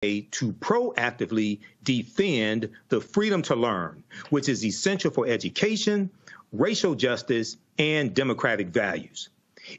to proactively defend the freedom to learn, which is essential for education, racial justice, and democratic values.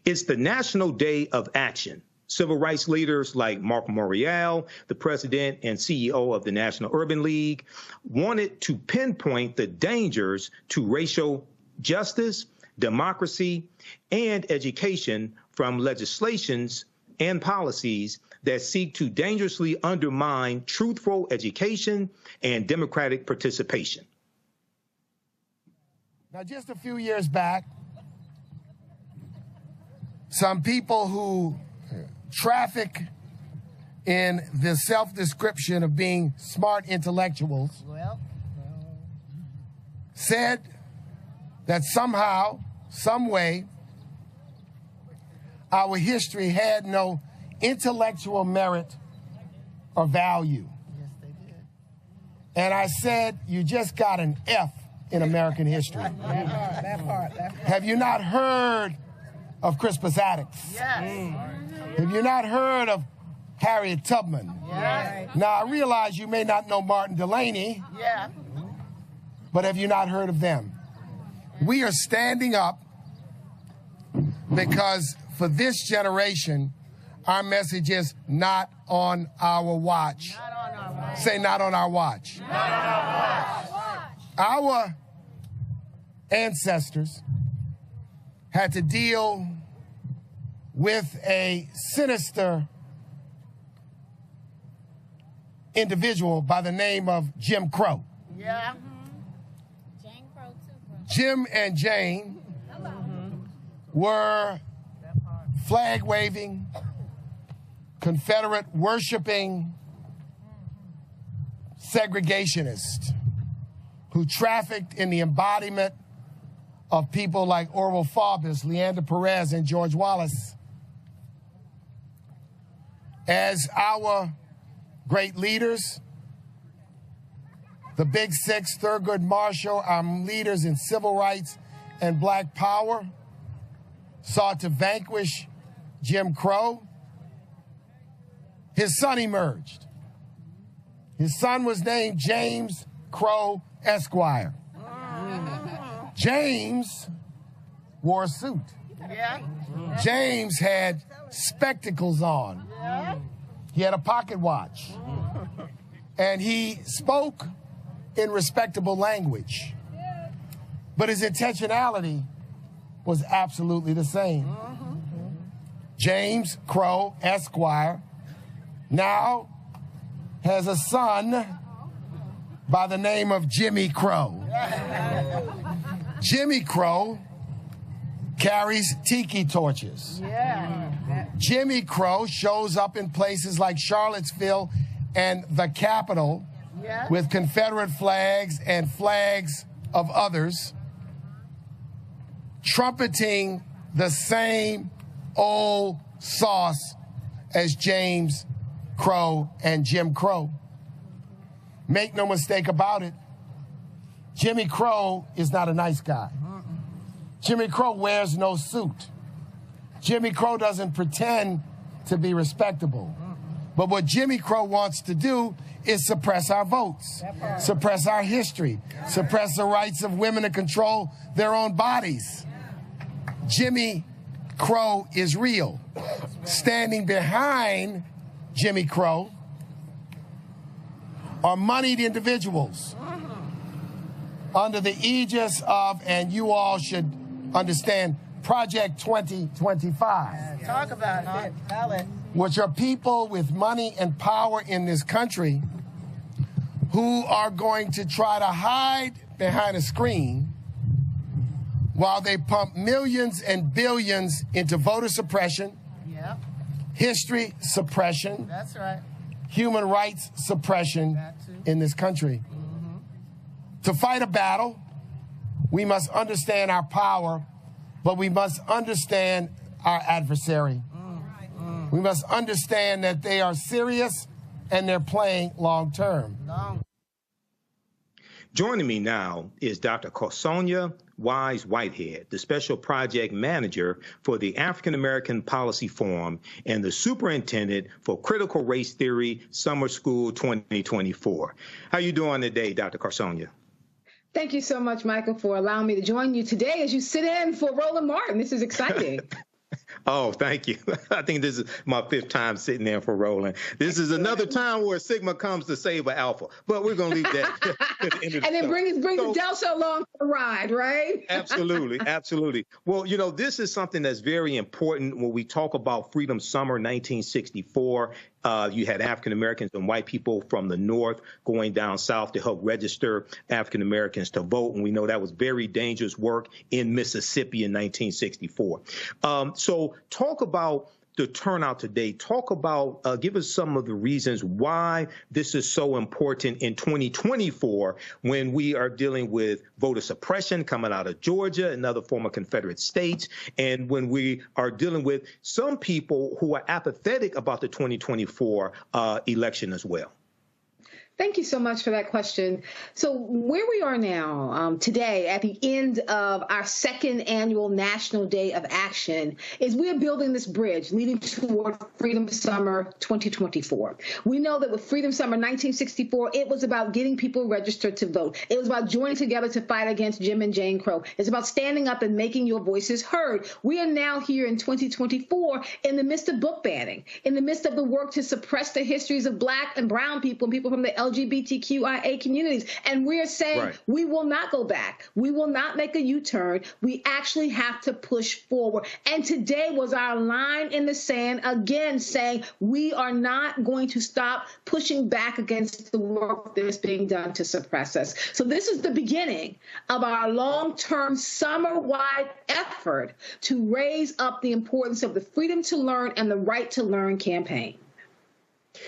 It's the National Day of Action. Civil rights leaders like Mark Morial, the president and CEO of the National Urban League, wanted to pinpoint the dangers to racial justice, democracy, and education from legislations and policies that seek to dangerously undermine truthful education and democratic participation. Now, just a few years back, some people who traffic in the self-description of being smart intellectuals said that somehow, some way, our history had no intellectual merit or value. Yes, they did. And I said, you just got an F in American history. That part. Have you not heard of Crispus Attucks? Yes. Have you not heard of Harriet Tubman? Yes. Now, I realize you may not know Martin Delaney, Yeah. but have you not heard of them? We are standing up because for this generation, our message is not on our watch. Not on our watch. Say not on our watch. Not on our watch. Our ancestors had to deal with a sinister individual by the name of Jim Crow. Yeah. Jane Crow too. Jim and Jane were flag-waving, Confederate worshiping segregationists who trafficked in the embodiment of people like Orwell Faubus, Leander Perez, and George Wallace. As our great leaders, the Big Six, Thurgood Marshall, our leaders in civil rights and black power, sought to vanquish Jim Crow, his son emerged. His son was named James Crow Esquire. James wore a suit. Yeah. James had spectacles on. Yeah. He had a pocket watch. And he spoke in respectable language. But his intentionality was absolutely the same. James Crow Esquire now has a son by the name of Jimmy Crow. Jimmy Crow carries tiki torches. Yeah. Jimmy Crow shows up in places like Charlottesville and the Capitol with Confederate flags and flags of others, trumpeting the same old sauce as James Crow and Jim Crow. Make no mistake about it, Jimmy Crow is not a nice guy. Jimmy Crow wears no suit. Jimmy Crow doesn't pretend to be respectable. But what Jimmy Crow wants to do is suppress our votes, suppress our history, suppress the rights of women to control their own bodies. Jimmy Crow is real. Standing behind Jimmy Crow are moneyed individuals under the aegis of, and you all should understand, Project 2025. Talk about it. Tell it. Which are people with money and power in this country who are going to try to hide behind a screen while they pump millions and billions into voter suppression, history suppression, That's right. human rights suppression in this country. To fight a battle, we must understand our power, but we must understand our adversary. We must understand that they are serious and they're playing long term. Joining me now is Dr. Karsonya Whitehead, the Special Project Manager for the African American Policy Forum and the Superintendent for Critical Race Theory Summer School 2024. How are you doing today, Dr. Karsonya? Thank you so much, Michael, for allowing me to join you today as you sit in for Roland Martin. This is exciting. Oh, thank you. I think this is my 5th time sitting there for Roland. This is another time where Sigma comes to save an Alpha, but we're going to leave that to the end of the And then bring so, the Delta along for the ride, right? Absolutely, absolutely. Well, you know, this is something that's very important when we talk about Freedom Summer 1964. You had African Americans and white people from the North going down south to help register African Americans to vote. And we know that was very dangerous work in Mississippi in 1964. So talk about the turnout today. Talk about, give us some of the reasons why this is so important in 2024 when we are dealing with voter suppression coming out of Georgia and other former Confederate states, and when we are dealing with some people who are apathetic about the 2024 election as well. Thank you so much for that question. So where we are now today at the end of our 2nd annual National Day of Action is we are building this bridge leading toward Freedom Summer 2024. We know that with Freedom Summer 1964, it was about getting people registered to vote. It was about joining together to fight against Jim and Jane Crow. It's about standing up and making your voices heard. We are now here in 2024 in the midst of book banning, in the midst of the work to suppress the histories of Black and brown people and people from the LGBTQIA communities. And we're saying we will not go back. We will not make a U-turn. We actually have to push forward. And today was our line in the sand, again, saying we are not going to stop pushing back against the work that's being done to suppress us. So this is the beginning of our long-term summer-wide effort to raise up the importance of the Freedom to Learn and the Right to Learn campaign.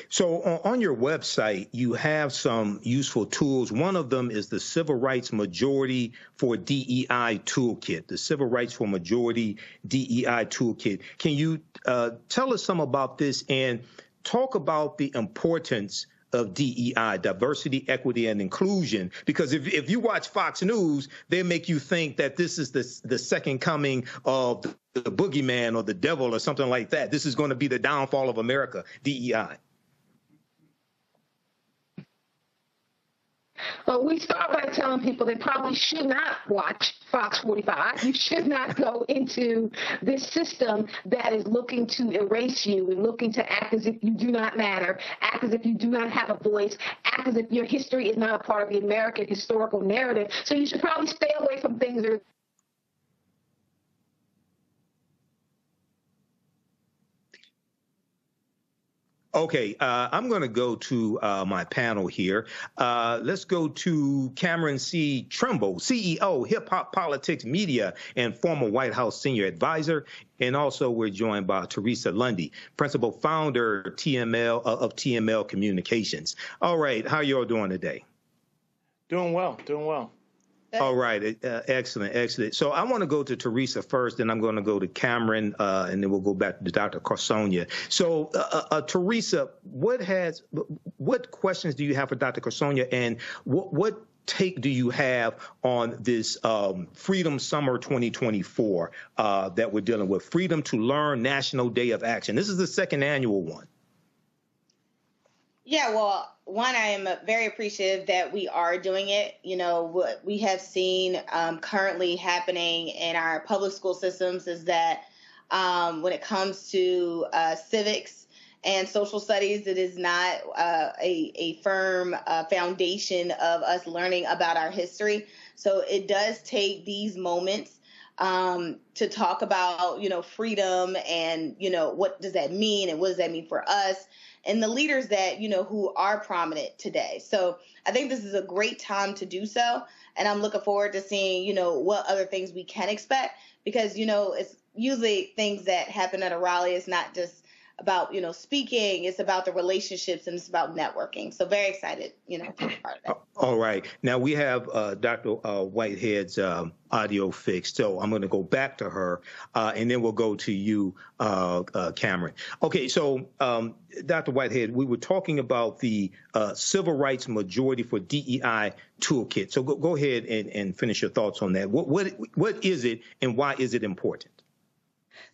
So on your website, you have some useful tools. One of them is the Civil Rights Majority for DEI Toolkit, the Civil Rights for Majority DEI Toolkit. Can you tell us some about this and talk about the importance of DEI, diversity, equity, and inclusion? Because if you watch Fox News, they make you think that this is the second coming of the boogeyman or the devil or something like that. This is going to be the downfall of America, DEI. Well, we start by telling people they probably should not watch Fox 45. You should not go into this system that is looking to erase you and looking to act as if you do not matter, act as if you do not have a voice, act as if your history is not a part of the American historical narrative. So you should probably stay away from things that are Okay, I'm going to go to my panel here. Let's go to Cameron C. Trimble, CEO, Hip Hop Politics Media, and former White House senior advisor. And also we're joined by Teresa Lundy, principal founder of TML Communications. All right, how you all doing today? Doing well, doing well. All right. Excellent. Excellent. So I want to go to Teresa first, then I'm going to go to Cameron, and then we'll go back to Dr. Karsonya. So, Teresa, what questions do you have for Dr. Karsonya, and what take do you have on this Freedom Summer 2024 that we're dealing with? Freedom to Learn National Day of Action. This is the 2nd annual one. Yeah, well, one, I am very appreciative that we are doing it. You know, what we have seen currently happening in our public school systems is that when it comes to civics and social studies, it is not a firm foundation of us learning about our history. So it does take these moments to talk about, you know, freedom and, you know, what does that mean and what does that mean for us and the leaders that, you know, who are prominent today. So I think this is a great time to do so. And I'm looking forward to seeing, you know, what other things we can expect, because, you know, it's usually things that happen at a rally. It's not just about, speaking. It's about the relationships, and it's about networking. So very excited, to be part of that. All right. Now we have Dr. Whitehead's audio fixed. So I'm going to go back to her, and then we'll go to you, Cameron. Okay. So, Dr. Whitehead, we were talking about the Civil Rights Majority for DEI Toolkit. So go ahead and finish your thoughts on that. What is it, and why is it important?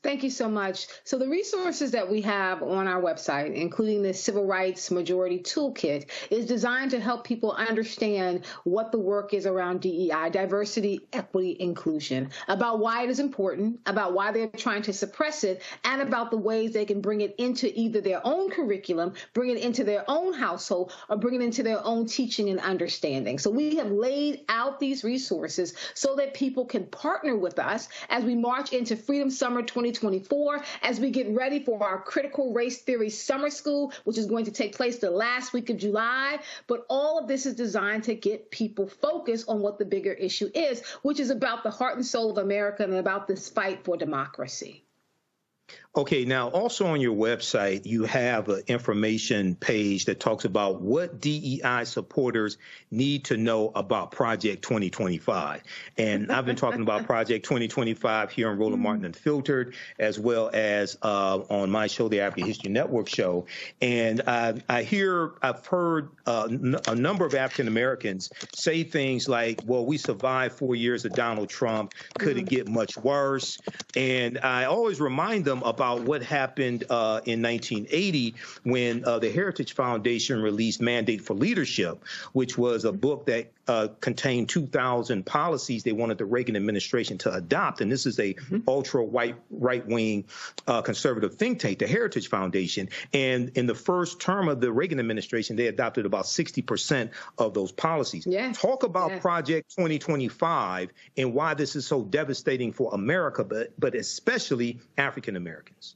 Thank you so much. So the resources that we have on our website, including the Civil Rights Majority Toolkit, is designed to help people understand what the work is around DEI, diversity, equity, inclusion, about why it is important, about why they're trying to suppress it, and about the ways they can bring it into either their own curriculum, bring it into their own household, or bring it into their own teaching and understanding. So we have laid out these resources so that people can partner with us as we march into Freedom Summer 2024, as we get ready for our Critical Race Theory Summer School, which is going to take place the last week of July. But all of this is designed to get people focused on what the bigger issue is, which is about the heart and soul of America and about this fight for democracy. Okay, now also on your website, you have an information page that talks about what DEI supporters need to know about Project 2025. And I've been talking about Project 2025 here on Roland Martin Unfiltered, as well as on my show, the African History Network show. And I've heard a number of African Americans say things like, well, we survived 4 years of Donald Trump. Could it get much worse? And I always remind them about what happened in 1980 when the Heritage Foundation released Mandate for Leadership, which was a book that contained 2,000 policies they wanted the Reagan administration to adopt. And this is a right-wing conservative think tank, the Heritage Foundation. And in the first term of the Reagan administration, they adopted about 60% of those policies. Yeah. Talk about Project 2025 and why this is so devastating for America, but especially African Americans.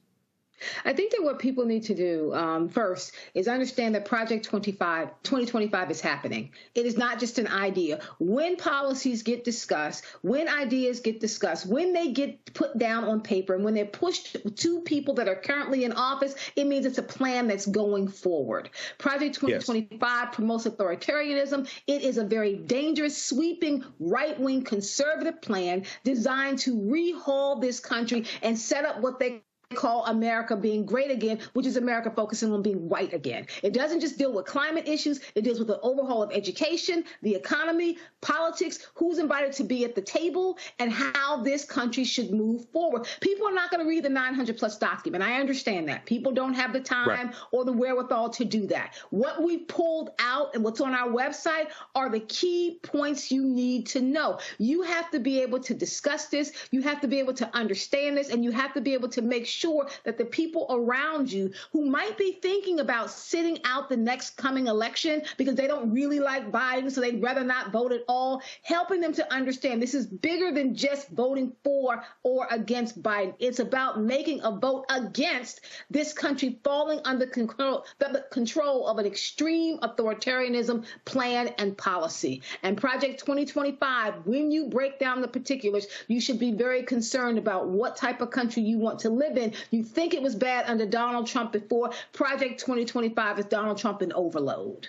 I think that what people need to do first is understand that Project 2025 is happening. It is not just an idea. When policies get discussed, when ideas get discussed, when they get put down on paper, and when they're pushed to people that are currently in office, it means it's a plan that's going forward. Project 2025 promotes authoritarianism. It is a very dangerous, sweeping, right-wing conservative plan designed to rehaul this country and set up what they call America being great again, which is America focusing on being white again. It doesn't just deal with climate issues. It deals with the overhaul of education, the economy, politics, who's invited to be at the table, and how this country should move forward. People are not going to read the 900-plus document. I understand that. People don't have the time or the wherewithal to do that. What we've pulled out and what's on our website are the key points you need to know. You have to be able to discuss this. You have to be able to understand this, and you have to be able to make sure that the people around you who might be thinking about sitting out the next coming election because they don't really like Biden, so they'd rather not vote at all, helping them to understand this is bigger than just voting for or against Biden. It's about making a vote against this country falling under the control of an extreme authoritarianism plan and policy. And Project 2025, when you break down the particulars, you should be very concerned about what type of country you want to live in. You think it was bad under Donald Trump before. Project 2025 is Donald Trump in overload.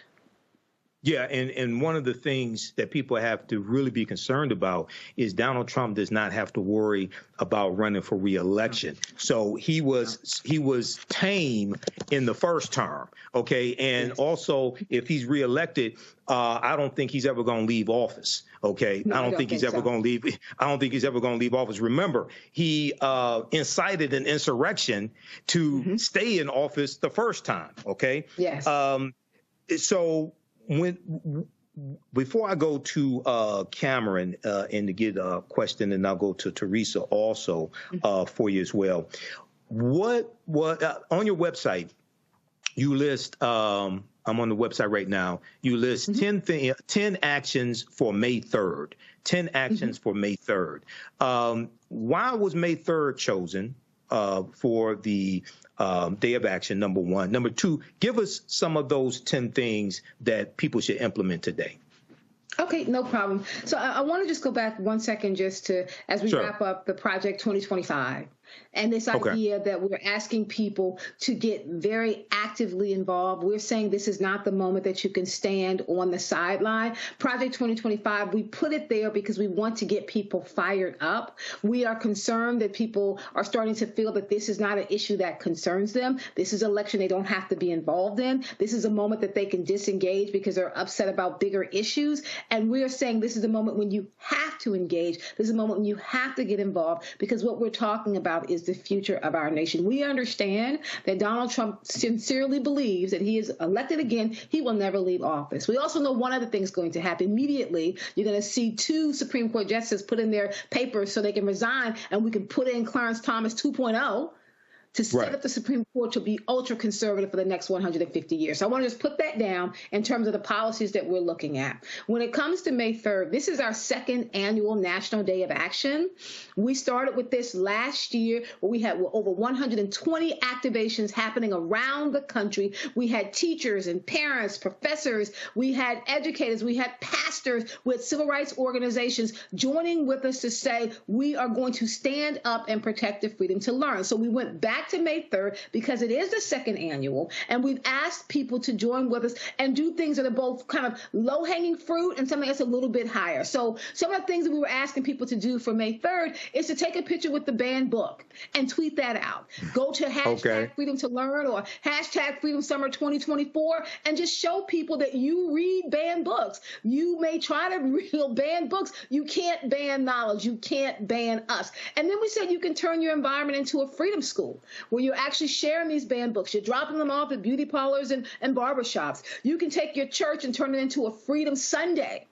Yeah, and one of the things that people have to really be concerned about is Donald Trump does not have to worry about running for re-election. So he was tame in the first term, okay? And also, if he's reelected, I don't think he's ever going to leave office, okay? No, I don't think he's ever going to leave. I don't think he's ever going to leave office. Remember, he incited an insurrection to stay in office the first time, okay? Yes. So before I go to Cameron and to get a question, and I'll go to Teresa also for you as well. What on your website you list? I'm on the website right now. You list 10 actions for May 3rd. 10 actions for May 3rd. Why was May 3rd chosen for the Day of Action, number one? Number two, give us some of those 10 things that people should implement today. Okay, no problem. So I want to just go back 1 second just to, as we wrap up the Project 2025. And this idea that we're asking people to get very actively involved. We're saying this is not the moment that you can stand on the sideline. Project 2025, we put it there because we want to get people fired up. We are concerned that people are starting to feel that this is not an issue that concerns them. This is an election they don't have to be involved in. This is a moment that they can disengage because they're upset about bigger issues. And we're saying this is a moment when you have to engage. This is a moment when you have to get involved, because what we're talking about is the future of our nation. We understand that Donald Trump sincerely believes that he is elected again, he will never leave office. We also know one other thing is going to happen. Immediately, you're going to see 2 Supreme Court justices put in their papers so they can resign, and we can put in Clarence Thomas 2.0 to set up the Supreme Court to be ultra conservative for the next 150 years. So I want to just put that down in terms of the policies that we're looking at. When it comes to May 3rd, this is our 2nd annual National Day of Action. We started with this last year, where we had over 120 activations happening around the country. We had teachers and parents, professors, we had educators, we had pastors with civil rights organizations joining with us to say we are going to stand up and protect the freedom to learn. So we went back to May 3rd because it is the 2nd annual, and we've asked people to join with us and do things that are both kind of low-hanging fruit and something that's a little bit higher. So some of the things that we were asking people to do for May 3rd is to take a picture with the banned book and tweet that out. Go to hashtag Freedom to Learn or hashtag Freedom Summer 2024 and just show people that you read banned books. You may try to read banned books. You can't ban knowledge. You can't ban us. And then we said you can turn your environment into a freedom school, where you're actually sharing these banned books. You're dropping them off at beauty parlors and barbershops. You can take your church and turn it into a Freedom Sunday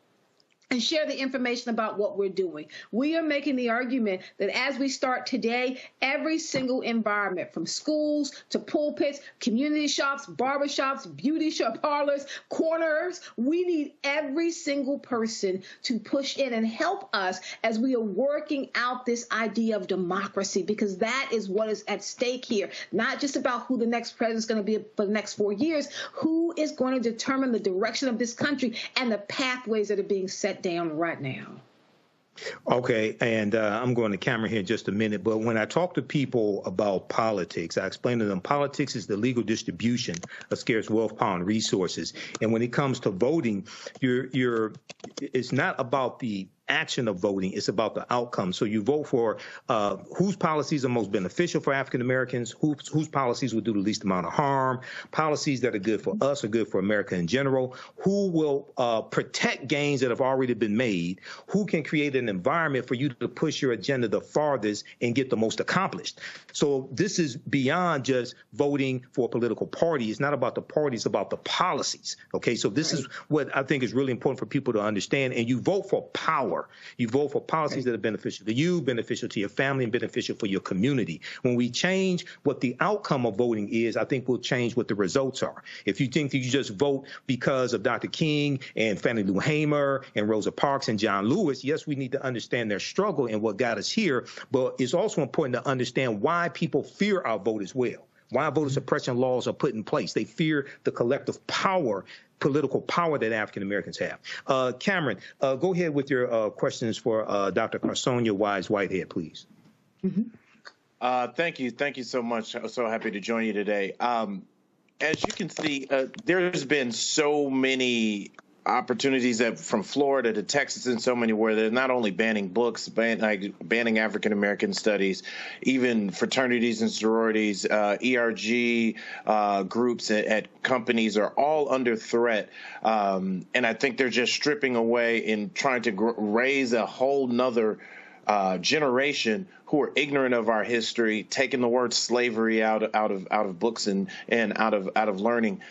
and share the information about what we're doing. We are making the argument that as we start today, every single environment, from schools to pulpits, community shops, barbershops, beauty shop parlors, corners, we need every single person to push in and help us as we are working out this idea of democracy, because that is what is at stake here. Not just about who the next president is going to be for the next 4 years, who is going to determine the direction of this country and the pathways that are being set down right now. Okay, and I'm going to camera here in just a minute, but when I talk to people about politics, I explain to them politics is the legal distribution of scarce wealth, power, and resources. And when it comes to voting, it's not about the action of voting, it's about the outcome. So you vote for whose policies are most beneficial for African Americans, whose policies will do the least amount of harm, policies that are good for us or good for America in general, who will protect gains that have already been made, who can create an environment for you to push your agenda the farthest and get the most accomplished. So this is beyond just voting for a political party. It's not about the party, it's about the policies. Okay, so this is what I think is really important for people to understand. And you vote for power. You vote for policies that are beneficial to you, beneficial to your family, and beneficial for your community. When we change what the outcome of voting is, I think we'll change what the results are. If you think that you just vote because of Dr. King and Fannie Lou Hamer and Rosa Parks and John Lewis, yes, we need to understand their struggle and what got us here, but it's also important to understand why people fear our vote as well. Why voter suppression laws are put in place. They fear the collective power, political power that African Americans have. Cameron, go ahead with your questions for Dr. Karsonya Whitehead, please. Thank you. Thank you so much. I'm so happy to join you today. As you can see, there's been so many opportunities that from Florida to Texas and so many where they're not only banning books, banning African American studies, even fraternities and sororities, ERG groups at companies are all under threat. And I think they're just stripping away and trying to raise a whole nother generation who are ignorant of our history, taking the word slavery out of books and out of learning.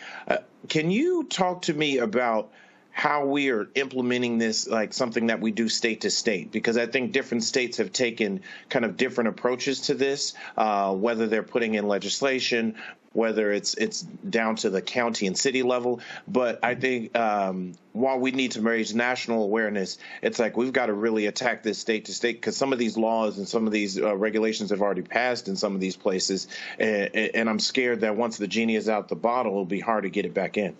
Can you talk to me about how we are implementing this, like something that we do state to state? Because I think different states have taken kind of different approaches to this, whether they're putting in legislation, whether it's down to the county and city level. But I think while we need to raise national awareness, it's like we've got to really attack this state to state, because some of these laws and some of these regulations have already passed in some of these places. And I'm scared that once the genie is out the bottle, it'll be hard to get it back in.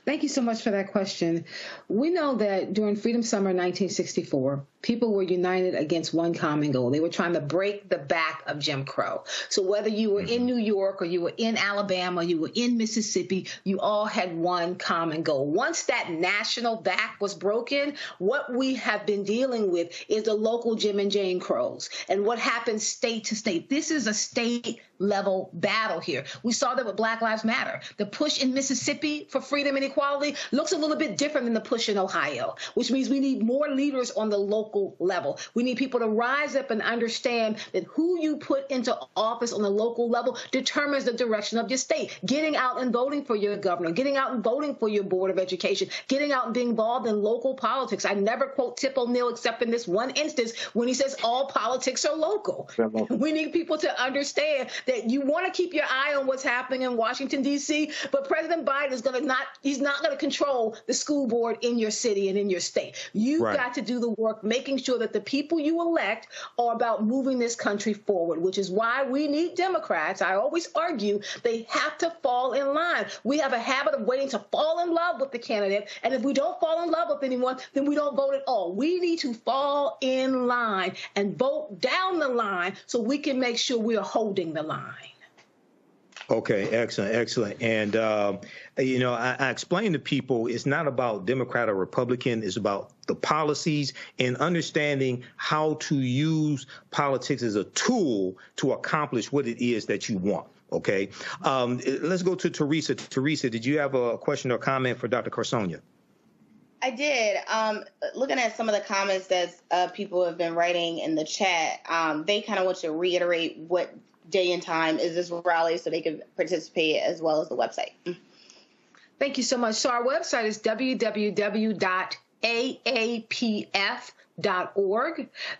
Thank you so much for that question. We know that during Freedom Summer 1964, People were united against one common goal. They were trying to break the back of Jim Crow. So whether you were in New York or you were in Alabama, you were in Mississippi, you all had one common goal. Once that national back was broken, what we have been dealing with is the local Jim and Jane Crows and what happens state to state. This is a state level battle here. We saw that with Black Lives Matter. The push in Mississippi for freedom and equality looks a little bit different than the push in Ohio, which means we need more leaders on the local level. We need people to rise up and understand that who you put into office on the local level determines the direction of your state. Getting out and voting for your governor, getting out and voting for your board of education, getting out and being involved in local politics. I never quote Tip O'Neill except in this one instance when he says all politics are local. We need people to understand that you want to keep your eye on what's happening in Washington, D.C., but President Biden is he's not going to control the school board in your city and in your state. You've got to do the work, making sure that the people you elect are about moving this country forward, which is why we need Democrats. I always argue they have to fall in line. We have a habit of waiting to fall in love with the candidate, and if we don't fall in love with anyone, then we don't vote at all. We need to fall in line and vote down the line so we can make sure we are holding the line. Okay, excellent, excellent. And, I explain to people it's not about Democrat or Republican. It's about the policies and understanding how to use politics as a tool to accomplish what it is that you want. Okay, let's go to Teresa. Teresa, did you have a question or comment for Dr. Karsonya? I did. Looking at some of the comments that people have been writing in the chat, they kind of want to reiterate what day and time is this rally so they can participate as well as the website. Thank you so much. So our website is www.aapf.org.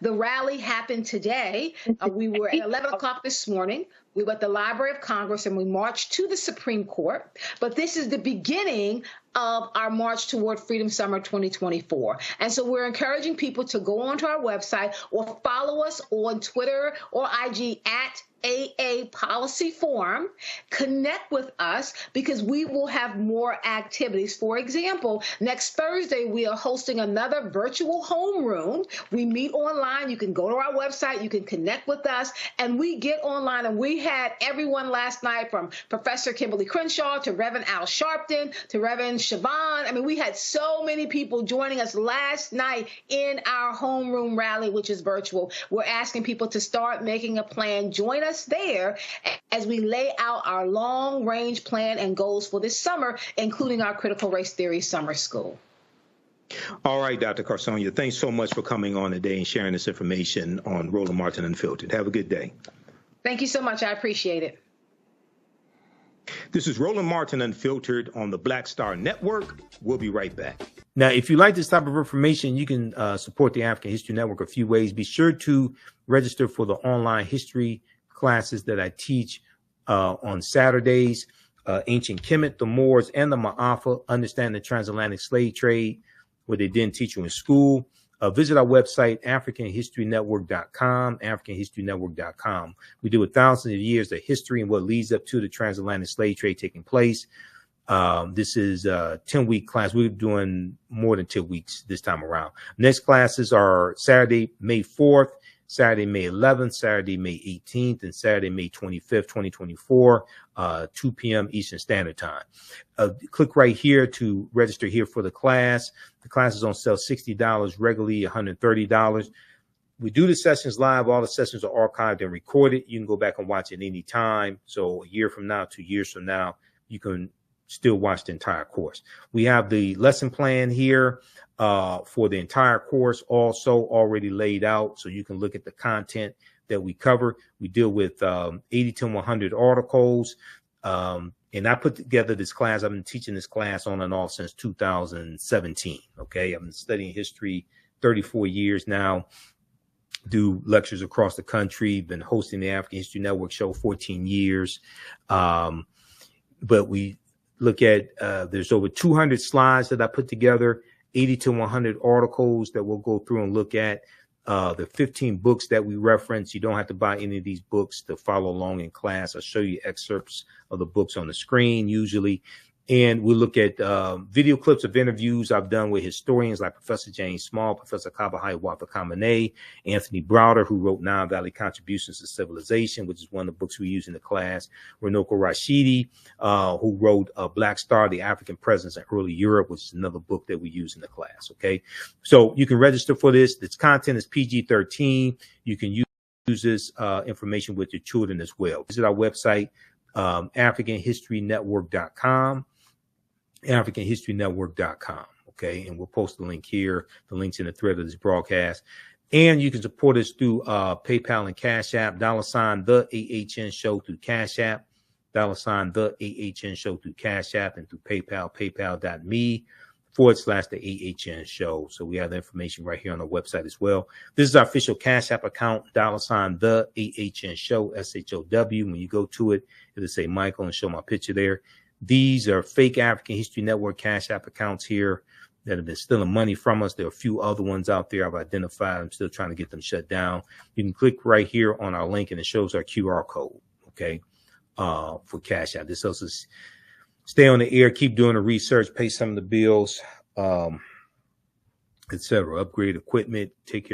The rally happened today. We were at 11 o'clock this morning. We were at the Library of Congress and we marched to the Supreme Court. But this is the beginning of our March Toward Freedom Summer 2024. And so we're encouraging people to go onto our website or follow us on Twitter or IG at AA Policy Forum. Connect with us because we will have more activities. For example, next Thursday, we are hosting another virtual homeroom. We meet online. You can go to our website. You can connect with us. And we get online. And we had everyone last night from Professor Kimberly Crenshaw to Reverend Al Sharpton to Reverend Siobhan. I mean, we had so many people joining us last night in our homeroom rally, which is virtual. We're asking people to start making a plan. Join us there as we lay out our long-range plan and goals for this summer, including our critical race theory summer school. All right, Dr. Karsonya, thanks so much for coming on today and sharing this information on Roland Martin Unfiltered. Have a good day. Thank you so much. I appreciate it. This is Roland Martin Unfiltered on the Black Star Network. We'll be right back. Now, if you like this type of information, you can support the African History Network a few ways. Be sure to register for the online history classes that I teach on Saturdays. Ancient Kemet, the Moors, and the Ma'afa, Understand the Transatlantic Slave Trade, what they didn't teach you in school. Visit our website, AfricanHistoryNetwork.com, AfricanHistoryNetwork.com. We deal with thousands of years of history and what leads up to the transatlantic slave trade taking place. This is a 10-week class. We're doing more than 10 weeks this time around. Next classes are Saturday, May 4th, Saturday, May 11th, Saturday, May 18th, and Saturday, May 25th, 2024, 2 p.m. Eastern Standard Time. Click right here to register here for the class. The class is on sale $60, regularly $130. We do the sessions live. All the sessions are archived and recorded. You can go back and watch it any time. So a year from now, 2 years from now, you can still watch the entire course. We have the lesson plan here for the entire course also already laid out, so you can look at the content that we cover. We deal with 80 to 100 articles, and I put together this class. I've been teaching this class on and off since 2017. Okay, I've been studying history 34 years now. Do lectures across the country. Been hosting the African History Network show 14 years, but we look at there's over 200 slides that I put together, 80 to 100 articles that we'll go through and look at. The 15 books that we reference. You don't have to buy any of these books to follow along in class. I'll show you excerpts of the books on the screen usually. And we look at video clips of interviews I've done with historians like Professor James Small, Professor Kabahai Wapakamane, Anthony Browder, who wrote Nile Valley Contributions to Civilization, which is one of the books we use in the class, Runoko Rashidi, who wrote Black Star, The African Presence in Early Europe, which is another book that we use in the class, okay? So you can register for this. Its content is PG-13. You can use this information with your children as well. Visit our website, AfricanHistoryNetwork.com. AfricanHistoryNetwork.com. Okay. And we'll post the link here. The link's in the thread of this broadcast. And you can support us through PayPal and Cash App, $ the AHN show through Cash App, $ the AHN show through Cash App, and through PayPal, paypal.me/the AHN show. So we have the information right here on the website as well. This is our official Cash App account, $ the AHN show, SHOW. When you go to it, it'll say Michael and show my picture there. These are fake African History Network Cash App accounts here that have been stealing money from us. There are a few other ones out there I've identified. I'm still trying to get them shut down. You can click right here on our link and it shows our QR code, okay, for Cash App. This helps us stay on the air, keep doing the research, pay some of the bills, etc. Upgrade equipment, take care